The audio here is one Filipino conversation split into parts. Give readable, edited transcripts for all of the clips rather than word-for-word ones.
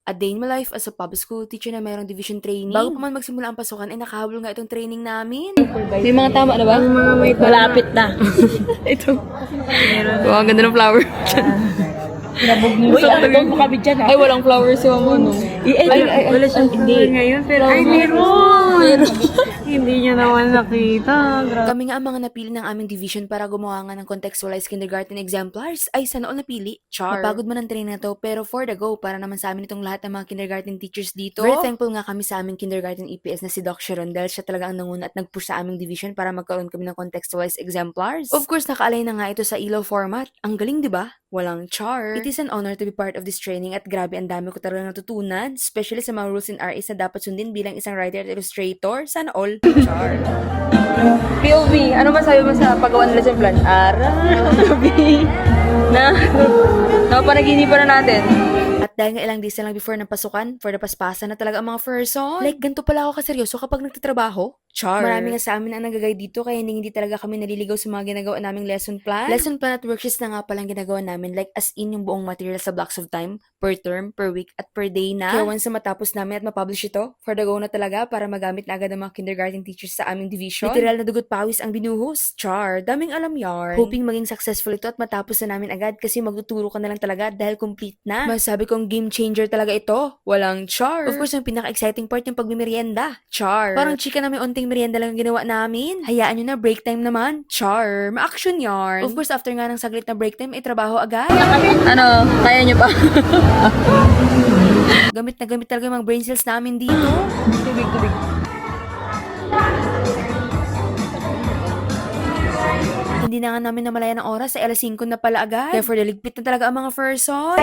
A day in my life as a public school teacher na mayroong division training. Bago pa man magsimula ang pasukan, ay nakahabol nga itong training namin. May mga tama na ba? Malapit na. Ito. Wow, ang ganda ng flower. Uy, ano mo kami dyan Ay, walang flowers yung ano. Wala siyang hindi. Ngayon, pero ay meron! Hindi niya naman nakita. Grabe. Kami nga ang mga napili ng aming division para gumawa nga ng contextualized kindergarten exemplars. Ay, sana all napili. Char. Mapagod man ang training na to, pero for the go, para naman sa amin itong lahat ng mga kindergarten teachers dito. Very thankful nga kami sa aming kindergarten EPS na si Doc Sharon dahil siya talaga ang nanguna at nag-push sa aming division para magkaroon kami ng contextualized exemplars. Of course, nakaalay na nga ito sa ELO format. Ang galing, di ba? Walang char. It is an honor to be part of this training at grabe ang dami ko talaga natutunan, especially sa mga rules and RAs na dapat sundin bilang isang writer at illustrator. Sana all. Char. POV, ano masabi mo sa paggawa ng lesson plan? Gabi na napanaginipan na natin. At dahil nga ilang days na lang before ng pasukan, for the paspasan na talaga ang mga person. Like, ganito pala ako kaseryoso kapag nagtatrabaho. Char. Marami nga sa amin ang nagagay dito kaya hindi talaga kami naliligaw sa mga ginagawa naming lesson plan. Lesson plan at worksheets na nga palang ginagawa namin, like as in yung buong material sa blocks of time, per term, per week, at per day na. Kaya once na matapos namin at mapublish ito, for the go na talaga para magamit na agad ng mga kindergarten teachers sa aming division. Literal na dugot pawis ang binuhos. Char. Daming alam yarn. Hoping maging successful ito at matapos na namin agad kasi magtuturo ka na lang talaga dahil complete na. Masabi kong game changer talaga ito. Walang char. Of course, yung pinaka-exciting part yung pagmimerienda. Char. Parang chika na may onting merienda lang yung ginawa namin. Hayaan nyo na, break time naman. Char. Ma-action yarn. Of course, after nga ng saglit na break time, ay trabaho agad. Ano, kaya nyo pa? Gamit na gamit talaga yung mga brain cells namin dito. Tubig. Hindi na nga namin namalayan ng oras sa alas 5 na pala agad. Kaya for the ligpit na talaga ang mga person.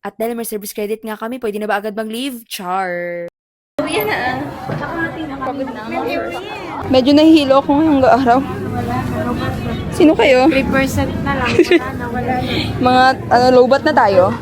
At dahil may service credit nga kami, pwede na ba agad bang leave? Char. Medyo nahihilo ako ngayong araw. Sino kayo? 3% na lang. Wala na. Mga, low bat na tayo?